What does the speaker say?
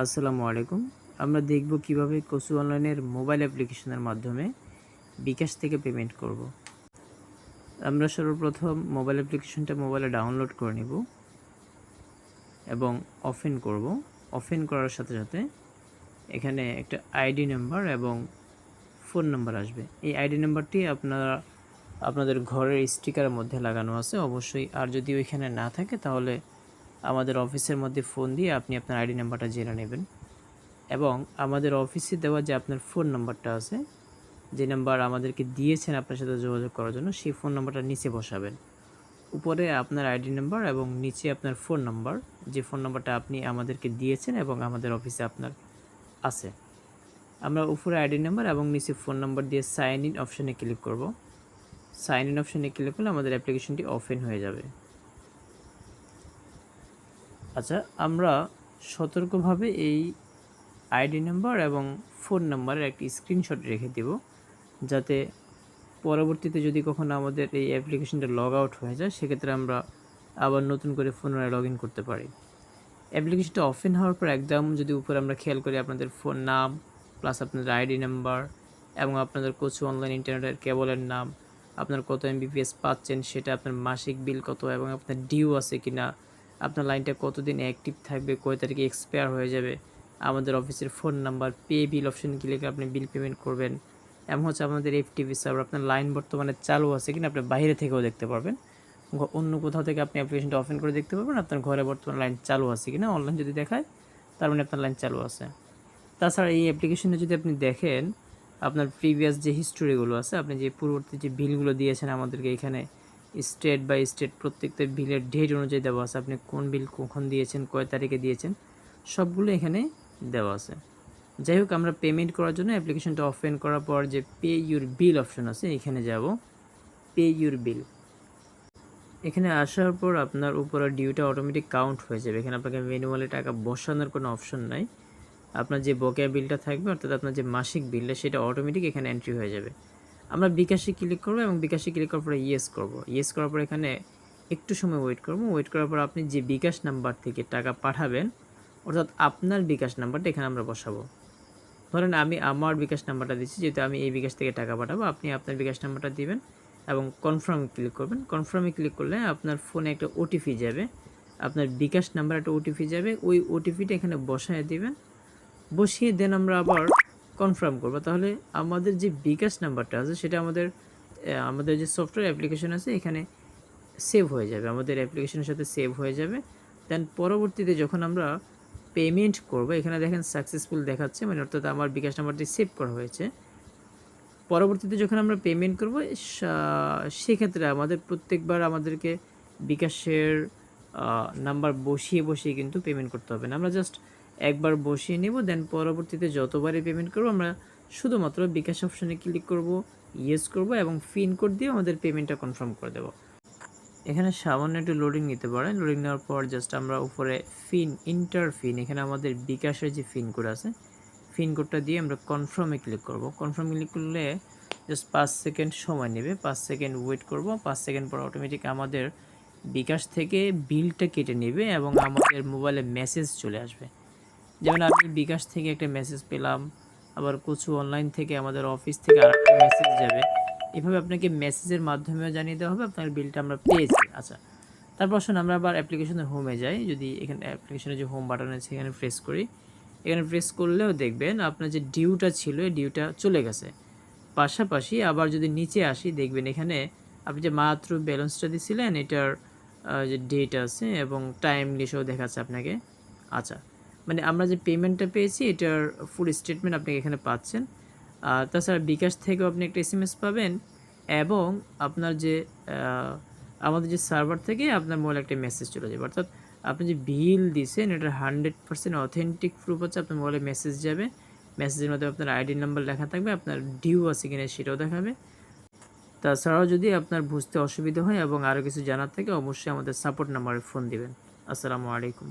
আসসালামু আলাইকুম। আমরা দেখব কিভাবে কসু অনলাইনের মোবাইল অ্যাপ্লিকেশনের মাধ্যমে বিকাশ থেকে পেমেন্ট করব। আমরা সর্বপ্রথম মোবাইল অ্যাপ্লিকেশনটা মোবাইলে ডাউনলোড করে নেব এবং ওপেন করব। ওপেন করার সাথে সাথে এখানে একটা আইডি নাম্বার এবং ফোন নাম্বার আসবে। এই আইডি নাম্বারটি আপনাদের ঘরের স্টিকারের মধ্যে লাগানো আছে অবশ্যই। আর যদি ওইখানে না থাকে তাহলে আমাদের অফিসের মধ্যে ফোন দিয়ে আপনি আপনার আইডি নাম্বারটা জেনে নেবেন এবং আমাদের অফিসে দেওয়া যে আপনার ফোন নাম্বারটা আছে, যে নাম্বার আমাদেরকে দিয়েছেন আপনার সাথে যোগাযোগ করার জন্য, সেই ফোন নাম্বারটা নিচে বসাবেন। উপরে আপনার আইডি নাম্বার এবং নিচে আপনার ফোন নাম্বার, যে ফোন নাম্বারটা আপনি আমাদেরকে দিয়েছেন এবং আমাদের অফিসে আপনার আছে। আমরা উপরে আইডি নাম্বার এবং নিচে ফোন নাম্বার দিয়ে সাইন ইন অপশানে ক্লিক করব। সাইন ইন অপশানে ক্লিক করলে আমাদের অ্যাপ্লিকেশনটি ওপেন হয়ে যাবে। আচ্ছা, আমরা সতর্কভাবে এই আইডি নাম্বার এবং ফোন নাম্বারের একটি স্ক্রিনশট রেখে দেব, যাতে পরবর্তীতে যদি কখনো আমাদের এই অ্যাপ্লিকেশনটা লগ আউট হয়ে যায় সেক্ষেত্রে আমরা আবার নতুন করে পুনরায় লগ ইন করতে পারি। অ্যাপ্লিকেশনটা ওপেন হওয়ার পর একদম যদি উপরে আমরা খেয়াল করি, আপনাদের ফোন নাম প্লাস আপনাদের আইডি নাম্বার এবং আপনাদের কচু অনলাইন ইন্টারনেটের কেবলের নাম, আপনার কত এমবিপিএস পাচ্ছেন সেটা, আপনার মাসিক বিল কত এবং আপনার ডিউ আছে কিনা, আপনার লাইনটা কতদিন অ্যাক্টিভ থাকবে, কয় তারিখে এক্সপায়ার হয়ে যাবে, আমাদের অফিসের ফোন নাম্বার, পে বিল অপশানে ক্লিক করে আপনি বিল পেমেন্ট করবেন এবং হচ্ছে আমাদের এফটিপি সার্ভার, আপনার লাইন বর্তমানে চালু আছে কিনা আপনি বাইরে থেকেও দেখতে পারবেন। অন্য কোথাও থেকে আপনি অ্যাপ্লিকেশনটা ওপেন করে দেখতে পারবেন আপনার ঘরে বর্তমানে লাইন চালু আছে কিনা। অনলাইন যদি দেখায় তার মানে আপনার লাইন চালু আছে। তাছাড়া এই অ্যাপ্লিকেশনে যদি আপনি দেখেন আপনার প্রিভিয়াস যে হিস্টোরিগুলো আছে, আপনি যে পূর্ববর্তী যে বিলগুলো দিয়েছেন আমাদেরকে, এখানে স্টেট বাই স্টেট প্রত্যেকটা বিলের ডেট অনুযায়ী দেওয়া আছে, আপনি কোন বিল কখন দিয়েছেন, কয় তারিখে দিয়েছেন, সবগুলো এখানে দেওয়া আছে। যাই হোক, আমরা পেমেন্ট করার জন্য অ্যাপ্লিকেশনটা ওপেন করার পর যে পে ইউর বিল অপশন আছে এখানে যাব। পে ইউর বিল এখানে আসার পর আপনার উপরে ডিউটা অটোমেটিক কাউন্ট হয়ে যাবে। এখানে আপনাকে ম্যানুয়ালি টাকা বসানোর কোনো অপশন নাই। আপনার যে বকেয়া বিলটা থাকবে অর্থাৎ আপনার যে মাসিক বিলটা সেটা অটোমেটিক এখানে এন্ট্রি হয়ে যাবে। আমরা বিকাশে ক্লিক করবো এবং বিকাশে ক্লিক করার পরে ইয়েস করব। ইয়েস করার পর এখানে একটু সময় ওয়েট করব। ওয়েট করার পর আপনি যে বিকাশ নাম্বার থেকে টাকা পাঠাবেন অর্থাৎ আপনার বিকাশ নাম্বারটা এখানে আমরা বসাবো। ধরেন আমি আমার বিকাশ নাম্বারটা দিচ্ছি, যেহেতু আমি এই বিকাশ থেকে টাকা পাঠাবো, আপনি আপনার বিকাশ নাম্বারটা দিবেন এবং কনফার্মে ক্লিক করবেন। কনফার্মে ক্লিক করলে আপনার ফোনে একটা ওটিপি যাবে, আপনার বিকাশ নাম্বার একটা ওটিপি যাবে, ওই ওটিপিটা এখানে বসায় দিবেন। বসিয়ে দেন আমরা আবার কনফার্ম করব। তাহলে আমাদের যে বিকাশ নাম্বারটা আছে সেটা আমাদের যে সফটওয়্যার অ্যাপ্লিকেশন আছে এখানে সেভ হয়ে যাবে, আমাদের অ্যাপ্লিকেশনের সাথে সেভ হয়ে যাবে। দেন পরবর্তীতে যখন আমরা পেমেন্ট করব, এখানে দেখেন সাকসেসফুল দেখাচ্ছে, মানে অর্থাৎ আমার বিকাশ নাম্বারটি সেভ করা হয়েছে। পরবর্তীতে যখন আমরা পেমেন্ট করব সেক্ষেত্রে আমাদের প্রত্যেকবার আমাদেরকে বিকাশের নাম্বার বসিয়ে বসিয়ে কিন্তু পেমেন্ট করতে হবে না। আমরা জাস্ট একবার বসিয়ে নেব, দেন পরবর্তীতে যতবারই পেমেন্ট করব আমরা শুধুমাত্র বিকাশ অপশানে ক্লিক করব, ইয়েস করব এবং পিন কোড দিয়ে আমাদের পেমেন্টটা কনফার্ম করে দেব। এখানে সামান্য একটু লোডিং নিতে পারে। লোডিং নেওয়ার পর জাস্ট আমরা উপরে ইন্টার পিন, এখানে আমাদের বিকাশের যে পিন কোড আছে পিন কোডটা দিয়ে আমরা কনফার্মে ক্লিক করব। কনফার্মে ক্লিক করলে জাস্ট 5 সেকেন্ড সময় নেবে, 5 সেকেন্ড ওয়েট করব। 5 সেকেন্ড পর অটোমেটিক আমাদের বিকাশ থেকে বিলটা কেটে নেবে এবং আমাদের মোবাইলে মেসেজ চলে আসবে। যেমন আমি বিকাশ থেকে একটা মেসেজ পেলাম, আবার কিছু অনলাইন থেকে আমাদের অফিস থেকে আরেকটা মেসেজ যাবে। এভাবে আপনাকে মেসেজের মাধ্যমেও জানিয়ে দেওয়া হবে আপনার বিলটা আমরা পেয়েছি। আচ্ছা, তারপর আসুন আমরা আবার অ্যাপ্লিকেশনের হোমে যাই। যদি এখানে অ্যাপ্লিকেশনের যে হোম বাটন আছে এখানে প্রেস করি, এখানে প্রেস করলেও দেখবেন আপনার যে ডিউটা ছিল এই ডিউটা চলে গেছে। পাশাপাশি আবার যদি নিচে আসি দেখবেন এখানে আপনি যে মাত্র ব্যালেন্সটা দিয়েছিলেন এটার যে ডেট আছে এবং টাইমলি সহ দেখাচ্ছে আপনাকে। আচ্ছা, মানে আমরা যে পেমেন্টটা পেয়েছি এটার ফুল স্টেটমেন্ট আপনি এখানে পাচ্ছেন। তাছাড়া বিকাশ থেকেও আপনি একটা এসএমএস পাবেন এবং আপনার যে আমাদের যে সার্ভার থেকে আপনার মোবাইলে একটা মেসেজ চলে যাবে। অর্থাৎ আপনি যে বিল দিয়েছেন এটার 100% অথেন্টিক প্রুফ হচ্ছে আপনার মোবাইলে মেসেজ যাবে। মেসেজের মধ্যে আপনার আইডি নাম্বার লেখা থাকবে, আপনার ডিউ আছে কিনা সেটাও দেখাবে। তাছাড়াও যদি আপনার বুঝতে অসুবিধা হয় এবং আরও কিছু জানার থাকে অবশ্যই আমাদের সাপোর্ট নাম্বারে ফোন দিবেন। আসসালামু আলাইকুম।